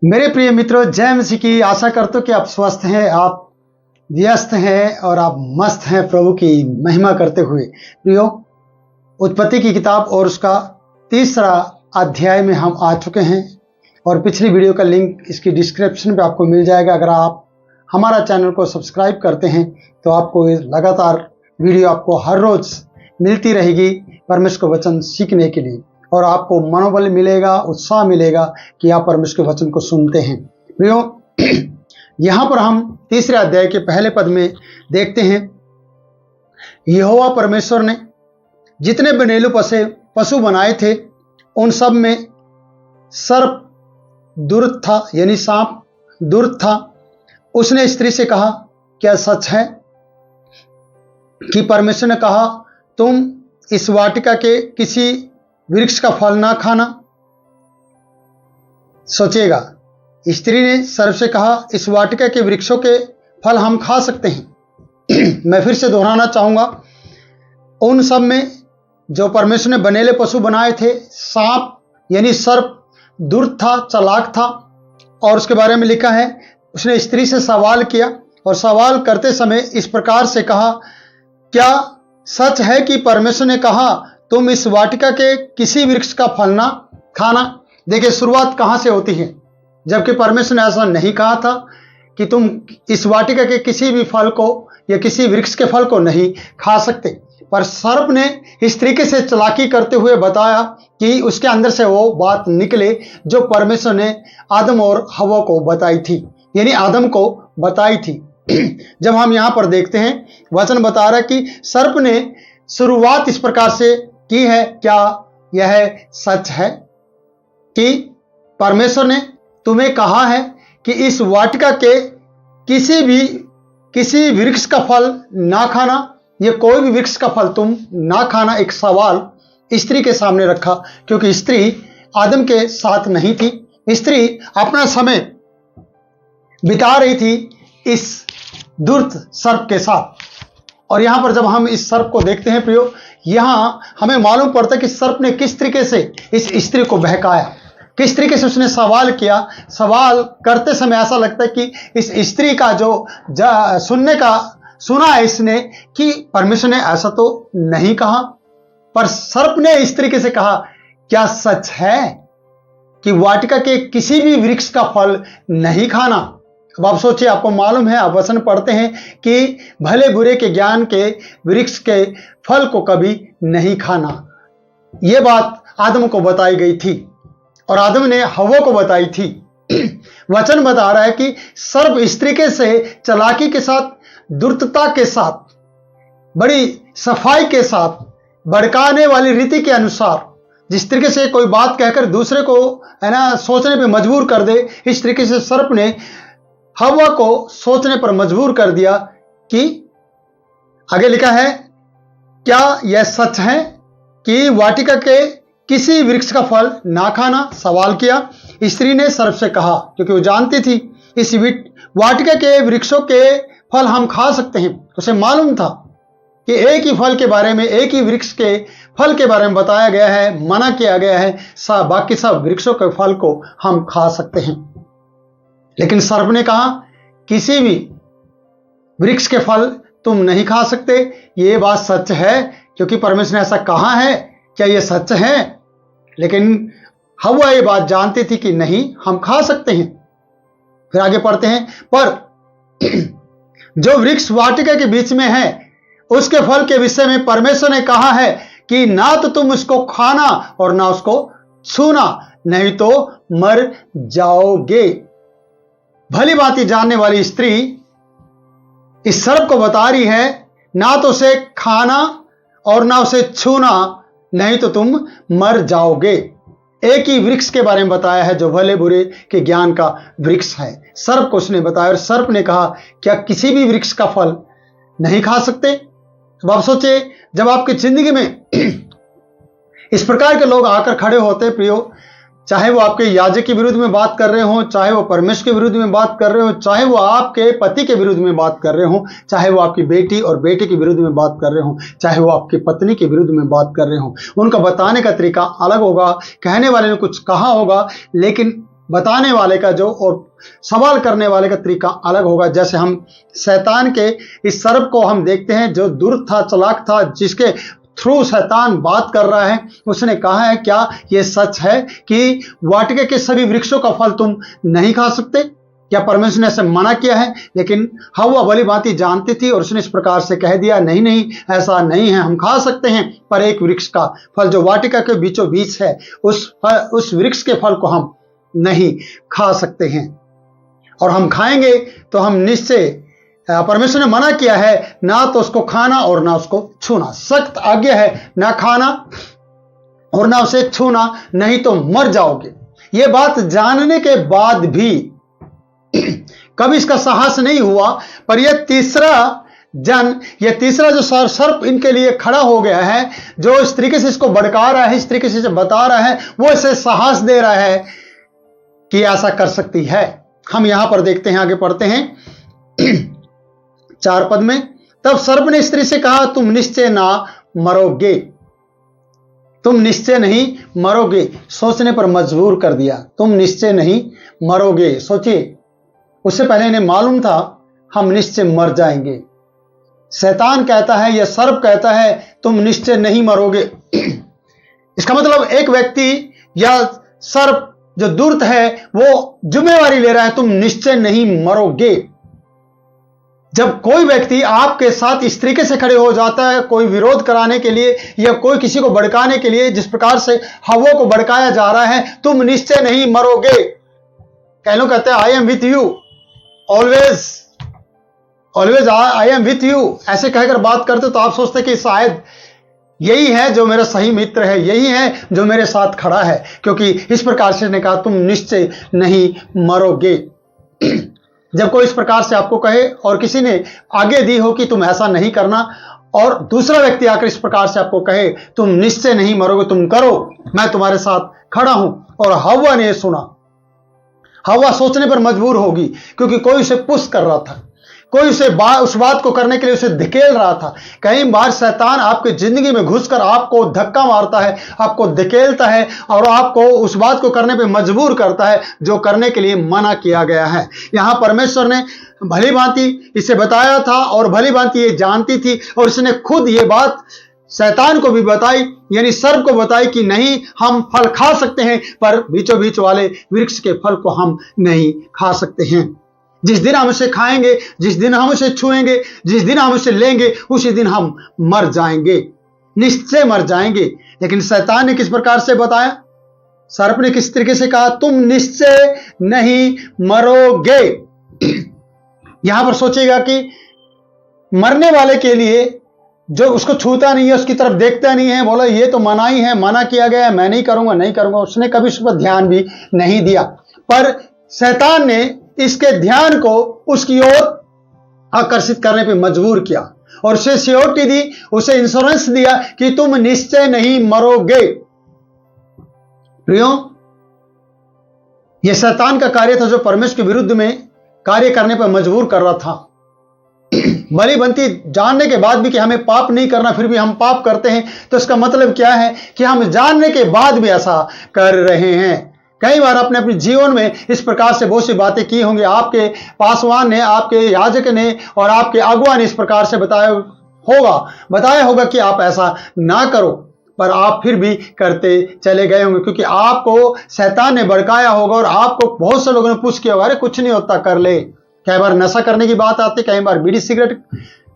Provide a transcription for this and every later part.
मेरे प्रिय मित्रों, जय मसीह की। आशा करता हूं कि आप स्वस्थ हैं, आप व्यस्त हैं और आप मस्त हैं प्रभु की महिमा करते हुए। प्रियो, उत्पत्ति की किताब और उसका 3रा अध्याय में हम आ चुके हैं और पिछली वीडियो का लिंक इसकी डिस्क्रिप्शन पे आपको मिल जाएगा। अगर आप हमारा चैनल को सब्सक्राइब करते हैं तो आपको ये लगातार वीडियो आपको हर रोज मिलती रहेगी परमेश्वर का वचन सीखने के लिए, और आपको मनोबल मिलेगा, उत्साह मिलेगा कि आप परमेश्वर के वचन को सुनते हैं। प्रियो, यहाँ पर हम 3रे अध्याय के पहले पद में देखते हैं, यहोवा परमेश्वर ने जितने बनेलू पशु बनाए थे उन सब में सर्प दुर्त था, यानी सांप दुर्त था। उसने स्त्री से कहा, क्या सच है कि परमेश्वर ने कहा तुम इस वाटिका के किसी वृक्ष का फल ना खाना? सोचिएगा, स्त्री ने सर्प से कहा, इस वाटिका के वृक्षों के फल हम खा सकते हैं। मैं फिर से दोहराना चाहूंगा, उन सब में जो परमेश्वर ने बनेले पशु बनाए थे, सांप यानी सर्प दुर्त था, चालाक था। और उसके बारे में लिखा है, उसने स्त्री से सवाल किया और सवाल करते समय इस प्रकार से कहा, क्या सच है कि परमेश्वर ने कहा तुम इस वाटिका के किसी वृक्ष का फल ना खाना? देखिए, शुरुआत कहां से होती है, जबकि परमेश्वर ने ऐसा नहीं कहा था कि तुम इस वाटिका के किसी भी फल को या किसी वृक्ष के फल को नहीं खा सकते। पर सर्प ने इस तरीके से चालाकी करते हुए बताया कि उसके अंदर से वो बात निकले जो परमेश्वर ने आदम और हवा को बताई थी, यानी आदम को बताई थी। जब हम यहां पर देखते हैं, वचन बता रहा है कि सर्प ने शुरुआत इस प्रकार से की है, क्या यह सच है कि परमेश्वर ने तुम्हें कहा है कि इस वाटिका के किसी वृक्ष का फल ना खाना, ये कोई भी वृक्ष का फल तुम ना खाना? एक सवाल स्त्री के सामने रखा, क्योंकि स्त्री आदम के साथ नहीं थी। स्त्री अपना समय बिता रही थी इस दुर्त सर्प के साथ। और यहां पर जब हम इस सर्प को देखते हैं प्रियो, यहां हमें मालूम पड़ता है कि सर्प ने किस तरीके से इस स्त्री को बहकाया, किस तरीके से उसने सवाल किया। सवाल करते समय ऐसा लगता है कि इस स्त्री का जो सुना है इसने कि परमेश्वर ने ऐसा तो नहीं कहा, पर सर्प ने इस तरीके से कहा, क्या सच है कि वाटिका के किसी भी वृक्ष का फल नहीं खाना? अब आप सोचिए, आपको मालूम है, आप वचन पढ़ते हैं कि भले बुरे के ज्ञान के वृक्ष के फल को कभी नहीं खाना। यह बात आदम को बताई गई थी और आदम ने हवा को बताई थी। वचन बता रहा है कि सर्प इस तरीके से चालाकी के साथ, दुर्तता के साथ, बड़ी सफाई के साथ, भड़काने वाली रीति के अनुसार, जिस तरीके से कोई बात कहकर दूसरे को सोचने पे मजबूर कर दे, इस तरीके से सर्प ने हवा को सोचने पर मजबूर कर दिया। कि आगे लिखा है, क्या यह सच है कि वाटिका के किसी वृक्ष का फल ना खाना? सवाल किया स्त्री ने सर्प से कहा, क्योंकि वो जानती थी इस वाटिका के वृक्षों के फल हम खा सकते हैं। उसे मालूम था कि एक ही फल के बारे में, एक ही वृक्ष के फल के बारे में बताया गया है, मना किया गया है, बाकी सब वृक्षों के फल को हम खा सकते हैं। लेकिन सर्प ने कहा, किसी भी वृक्ष के फल तुम नहीं खा सकते। ये बात सच है क्योंकि परमेश्वर ने ऐसा कहा है, क्या यह सच है? लेकिन हवा ये बात जानती थी कि नहीं, हम खा सकते हैं। फिर आगे पढ़ते हैं, पर जो वृक्ष वाटिका के बीच में है उसके फल के विषय में परमेश्वर ने कहा है कि ना तो तुम उसको खाना और ना उसको छूना, नहीं तो मर जाओगे। भली भांति जानने वाली स्त्री इस सर्प को बता रही है, ना तो उसे खाना और ना उसे छूना, नहीं तो तुम मर जाओगे। एक ही वृक्ष के बारे में बताया है जो भले बुरे के ज्ञान का वृक्ष है। सर्प को उसने बताया और सर्प ने कहा, क्या किसी भी वृक्ष का फल नहीं खा सकते? अब आप सोचे, जब आपकी जिंदगी में इस प्रकार के लोग आकर खड़े होते प्रियो, चाहे वो आपके याजक के विरुद्ध में बात कर रहे हो, चाहे वो परमेश्वर के विरुद्ध में बात कर रहे हो, चाहे वो आपके पति के विरुद्ध में बात कर रहे हो, चाहे वो आपकी बेटी और बेटे के विरुद्ध में बात कर रहे हो, चाहे वो आपकी पत्नी के विरुद्ध में बात कर रहे हो, उनका बताने का तरीका अलग होगा, कहने वाले ने कुछ कहा होगा, लेकिन बताने वाले का जो और सवाल करने वाले का तरीका अलग होगा। जैसे हम शैतान के इस सर्प को हम देखते हैं जो दुष्ट था, चालाक था, जिसके थ्रू शैतान बात कर रहा है। उसने कहा है क्या यह सच है कि वाटिका के सभी वृक्षों का फल तुम नहीं खा सकते? क्या परमेश्वर ने ऐसे मना किया है? लेकिन हव्वा भली भांति जानती थी और उसने इस प्रकार से कह दिया, नहीं नहीं, ऐसा नहीं है, हम खा सकते हैं, पर एक वृक्ष का फल जो वाटिका के बीचों बीच है, उस वृक्ष के फल को हम नहीं खा सकते हैं। और हम खाएंगे तो हम निश्चय, परमेश्वर ने मना किया है ना तो उसको खाना और ना उसको छूना। सख्त आज्ञा है, ना खाना और ना उसे छूना, नहीं तो मर जाओगे। ये बात जानने के बाद भी कभी इसका साहस नहीं हुआ। पर यह तीसरा जो सर्प इनके लिए खड़ा हो गया है, जो इस तरीके से इसको भड़का रहा है, इस तरीके से बता रहा है, वो इसे साहस दे रहा है कि ऐसा कर सकती है। हम यहां पर देखते हैं, आगे पढ़ते हैं 4 पद में। तब सर्प ने स्त्री से कहा, तुम निश्चय ना मरोगे, तुम निश्चय नहीं मरोगे। सोचने पर मजबूर कर दिया, तुम निश्चय नहीं मरोगे। सोचिए, उससे पहले इन्हें मालूम था हम निश्चय मर जाएंगे। शैतान कहता है, यह सर्प कहता है तुम निश्चय नहीं मरोगे। इसका मतलब एक व्यक्ति या सर्प जो दुष्ट है वो जिम्मेवारी ले रहा है, तुम निश्चय नहीं मरोगे। जब कोई व्यक्ति आपके साथ इस तरीके से खड़े हो जाता है, कोई विरोध कराने के लिए या कोई किसी को भड़काने के लिए, जिस प्रकार से हव्वा को भड़काया जा रहा है, तुम निश्चय नहीं मरोगे। कई लोग कहते हैं I am with you always, always I am with you, ऐसे कहकर बात करते तो आप सोचते कि शायद यही है जो मेरा सही मित्र है, यही है जो मेरे साथ खड़ा है, क्योंकि इस प्रकार से ने कहा तुम निश्चय नहीं मरोगे। जब कोई इस प्रकार से आपको कहे और किसी ने आगे दी हो कि तुम ऐसा नहीं करना, और दूसरा व्यक्ति आकर इस प्रकार से आपको कहे तुम निश्चय नहीं मरोगे, तुम करो, मैं तुम्हारे साथ खड़ा हूं। और हव्वा ने सुना। हव्वा सोचने पर मजबूर होगी, क्योंकि कोई उसे पुश कर रहा था, कोई उसे उस बात को करने के लिए उसे धकेल रहा था। कई बार शैतान आपकी जिंदगी में घुसकर आपको धक्का मारता है, आपको धकेलता है और आपको उस बात को करने पे मजबूर करता है जो करने के लिए मना किया गया है। यहां परमेश्वर ने भली भांति इसे बताया था और भली भांति ये जानती थी, और इसने खुद ये बात शैतान को भी बताई, यानी सर्प को बताई कि नहीं, हम फल खा सकते हैं, पर बीचों बीच वाले वृक्ष के फल को हम नहीं खा सकते हैं। जिस दिन हम उसे खाएंगे, जिस दिन हम उसे छुएंगे, जिस दिन हम उसे लेंगे, उसी दिन हम मर जाएंगे, निश्चय मर जाएंगे। लेकिन शैतान ने किस प्रकार से बताया? सर्प ने किस तरीके से कहा, तुम निश्चय नहीं मरोगे। यहां पर सोचेगा कि मरने वाले के लिए जो उसको छूता नहीं है, उसकी तरफ देखता नहीं है, बोला ये तो मना ही है, मना किया गया है, मैं नहीं करूंगा, नहीं करूंगा, उसने कभी उस पर ध्यान भी नहीं दिया। पर शैतान ने इसके ध्यान को उसकी ओर आकर्षित करने पे मजबूर किया और उसे सिक्योरिटी दी, उसे इंश्योरेंस दिया कि तुम निश्चय नहीं मरोगे। प्रियो, यह शैतान का कार्य था जो परमेश्वर के विरुद्ध में कार्य करने पर मजबूर कर रहा था। भली बनती जानने के बाद भी कि हमें पाप नहीं करना, फिर भी हम पाप करते हैं, तो इसका मतलब क्या है कि हम जानने के बाद भी ऐसा कर रहे हैं। कई बार अपने अपने जीवन में इस प्रकार से बहुत सी बातें की होंगी, आपके पासवान ने, आपके याजक ने और आपके अगुआ ने इस प्रकार से बताया होगा कि आप ऐसा ना करो, पर आप फिर भी करते चले गए होंगे, क्योंकि आपको शैतान ने भड़काया होगा और आपको बहुत से लोगों ने पूछ किया होगा, अरे कुछ नहीं होता, कर ले। कई बार नशा करने की बात आती है, कई बार बीड़ी सिगरेट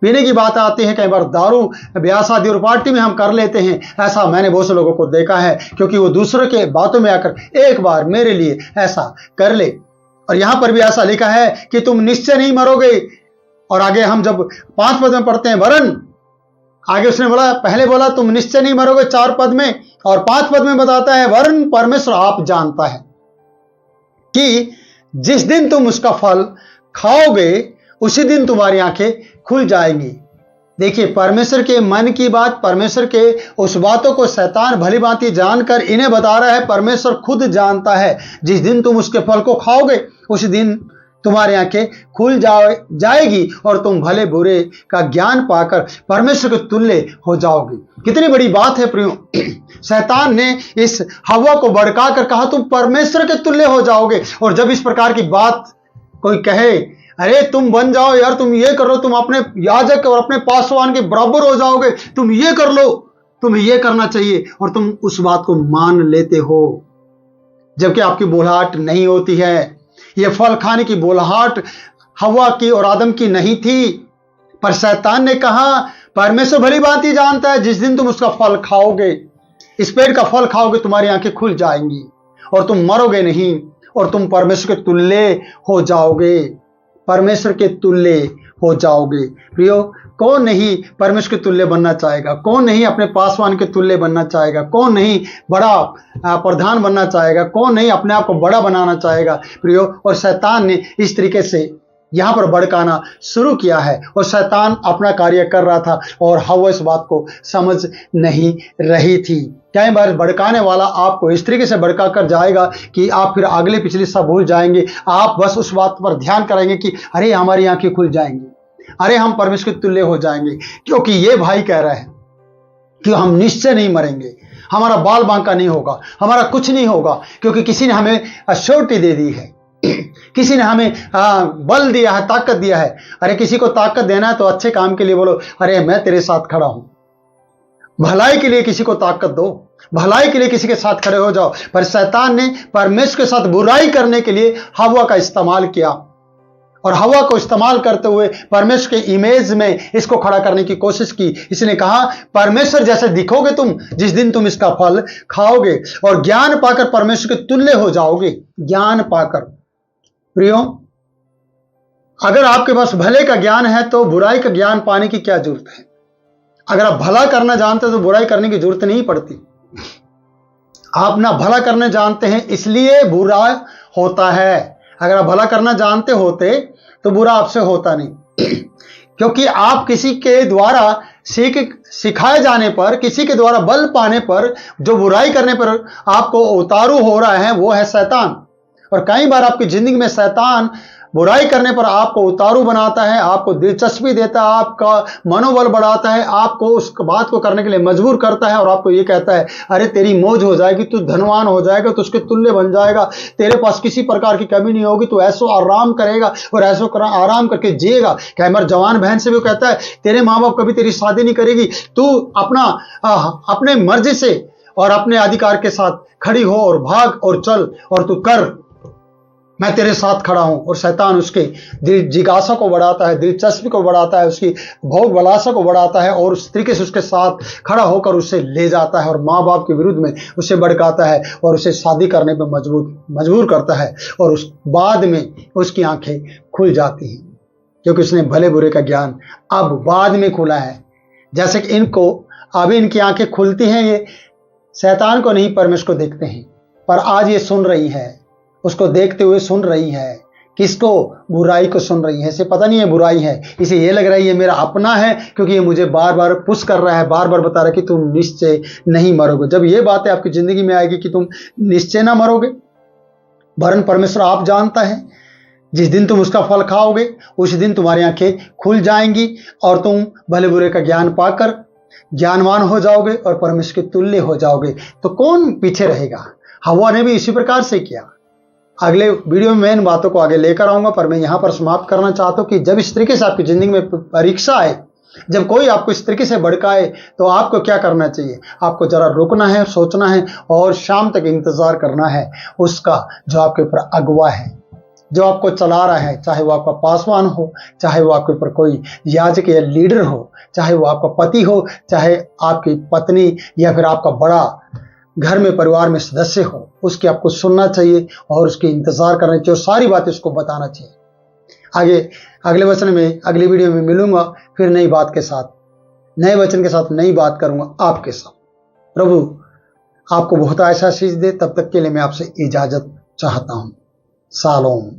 पीने की बात आती है, कई बार दारू ब्याह शादी और पार्टी में हम कर लेते हैं। ऐसा मैंने बहुत से लोगों को देखा है, क्योंकि वो दूसरों के बातों में आकर एक बार मेरे लिए ऐसा कर ले। और यहां पर भी ऐसा लिखा है कि तुम निश्चय नहीं मरोगे। और आगे हम जब 5 पद में पढ़ते हैं, वरन आगे उसने बोला, पहले बोला तुम निश्चय नहीं मरोगे 4 पद में, और 5 पद में बताता है वरन परमेश्वर आप जानता है कि जिस दिन तुम उसका फल खाओगे उसी दिन तुम्हारी आंखें खुल जाएंगी। देखिए, परमेश्वर के मन की बात, परमेश्वर के उस बातों को शैतान भली भांति जानकर इन्हें बता रहा है। परमेश्वर खुद जानता है जिस दिन तुम उसके फल को खाओगे उसी दिन तुम्हारी आंखें खुल जाएगी और तुम भले बुरे का ज्ञान पाकर परमेश्वर के तुल्य हो जाओगे। कितनी बड़ी बात है प्रियो। शैतान ने इस हवा को भड़का कर कहा तुम परमेश्वर के तुल्य हो जाओगे। और जब इस प्रकार की बात कोई कहे, अरे तुम बन जाओ यार, तुम ये कर लो, तुम अपने याजक और अपने पासवान के बराबर हो जाओगे, तुम ये कर लो, तुम्हें ये करना चाहिए, और तुम उस बात को मान लेते हो, जबकि आपकी बोलहाट नहीं होती है। यह फल खाने की बोलहाट हवा की और आदम की नहीं थी, पर शैतान ने कहा परमेश्वर भली बात ही जानता है जिस दिन तुम उसका फल खाओगे, इस पेड़ का फल खाओगे, तुम्हारी आंखें खुल जाएंगी और तुम मरोगे नहीं और तुम परमेश्वर के तुल्य हो जाओगे। परमेश्वर के तुल्य हो जाओगे। प्रियो, कौन नहीं परमेश्वर के तुल्य बनना चाहेगा? कौन नहीं अपने पासवान के तुल्य बनना चाहेगा? कौन नहीं बड़ा प्रधान बनना चाहेगा? कौन नहीं अपने आप को बड़ा बनाना चाहेगा? प्रियो, और शैतान ने इस तरीके से यहां पर भड़काना शुरू किया है और शैतान अपना कार्य कर रहा था और हवा इस बात को समझ नहीं रही थी। कई बार भड़काने वाला आपको इस तरीके से भड़का कर जाएगा कि आप फिर अगले पिछले सब भूल जाएंगे। आप बस उस बात पर ध्यान करेंगे कि अरे हमारी आंखें खुल जाएंगी, अरे हम परमेश्वर के तुल्य हो जाएंगे, क्योंकि ये भाई कह रहे हैं कि हम निश्चय नहीं मरेंगे, हमारा बाल बांका नहीं होगा, हमारा कुछ नहीं होगा, क्योंकि किसी ने हमें अश्योरिटी दे दी है, किसी ने हमें बल दिया है, ताकत दिया है। अरे किसी को ताकत देना है तो अच्छे काम के लिए बोलो, अरे मैं तेरे साथ खड़ा हूं। भलाई के लिए किसी को ताकत दो, भलाई के लिए किसी के साथ खड़े हो जाओ। पर शैतान ने परमेश्वर के साथ बुराई करने के लिए हवा का इस्तेमाल किया और हवा को इस्तेमाल करते हुए परमेश्वर के इमेज में इसको खड़ा करने की कोशिश की। इसने कहा परमेश्वर जैसे दिखोगे तुम जिस दिन तुम इसका फल खाओगे और ज्ञान पाकर परमेश्वर के तुल्य हो जाओगे। ज्ञान पाकर। प्रियो, अगर आपके पास भले का ज्ञान है तो बुराई का ज्ञान पाने की क्या जरूरत है? अगर आप भला करना जानते हैं तो बुराई करने की जरूरत नहीं पड़ती। आप ना भला करने जानते हैं इसलिए बुरा होता है। अगर आप भला करना जानते होते तो बुरा आपसे होता नहीं, क्योंकि आप किसी के द्वारा सिखाए जाने पर, किसी के द्वारा बल पाने पर, जो बुराई करने पर आपको उतारू हो रहा है वो है शैतान। और कई बार आपकी जिंदगी में शैतान बुराई करने पर आपको उतारू बनाता है, आपको दिलचस्पी देता है, आपका मनोबल बढ़ाता है, आपको उस बात को करने के लिए मजबूर करता है और आपको ये कहता है अरे तेरी मौज हो जाएगी, तू धनवान हो जाएगा, तू उसके तुल्य बन जाएगा, तेरे पास किसी प्रकार की कमी नहीं होगी, तू ऐसो आराम करेगा और ऐसो आराम करके जिएगा। कई बार जवान बहन से भी कहता है तेरे माँ बाप कभी तेरी शादी नहीं करेगी, तू अपने मर्जी से और अपने अधिकार के साथ खड़ी हो और भाग और चल और तू कर, मैं तेरे साथ खड़ा हूं। और शैतान उसके दिल जिज्ञासा को बढ़ाता है, दिलचस्पी को बढ़ाता है, उसकी भोग विलासा को बढ़ाता है और उस तरीके से उसके साथ खड़ा होकर उसे ले जाता है और माँ बाप के विरुद्ध में उसे भड़काता है और उसे शादी करने पर मजबूर करता है। और उस बाद में उसकी आंखें खुल जाती हैं, क्योंकि उसने भले बुरे का ज्ञान अब बाद में खुला है। जैसे कि इनको अभी इनकी आंखें खुलती हैं, ये शैतान को नहीं परमेश्वर को देखते हैं, पर आज ये सुन रही है, उसको देखते हुए सुन रही है। किसको? बुराई को सुन रही है। इसे पता नहीं है बुराई है, इसे ये लग रहा है ये मेरा अपना है, क्योंकि ये मुझे बार बार पुश कर रहा है, बार बार बता रहा है कि तुम निश्चय नहीं मरोगे। जब ये बातें आपकी जिंदगी में आएगी कि तुम निश्चय ना मरोगे, वरन परमेश्वर आप जानता है जिस दिन तुम उसका फल खाओगे उस दिन तुम्हारी आंखें खुल जाएंगी और तुम भले बुरे का ज्ञान पाकर ज्ञानवान हो जाओगे और परमेश्वर के तुल्य हो जाओगे। तो कौन पीछे रहेगा? हवा ने भी इसी प्रकार से किया। अगले वीडियो में मैं इन बातों को आगे लेकर आऊंगा, पर मैं यहां पर समाप्त करना चाहता हूं कि जब इस तरीके से आपकी जिंदगी में परीक्षा आए, जब कोई आपको इस तरीके से भड़काए, तो आपको क्या करना चाहिए? आपको जरा रुकना है, सोचना है और शाम तक इंतजार करना है उसका जो आपके ऊपर अगुवा है, जो आपको चला रहा है, चाहे वो आपका पासवान हो, चाहे वो आपके ऊपर कोई याजक या लीडर हो, चाहे वो आपका पति हो, चाहे आपकी पत्नी या फिर आपका बड़ा घर में परिवार में सदस्य हो। उसकी आपको सुनना चाहिए और उसके इंतजार करना चाहिए और सारी बातें उसको बताना चाहिए। आगे अगले वचन में, अगली वीडियो में मिलूंगा फिर नई बात के साथ, नए वचन के साथ नई बात करूंगा आपके साथ। प्रभु आपको बहुत आशीष दे। तब तक के लिए मैं आपसे इजाजत चाहता हूं। शालोम।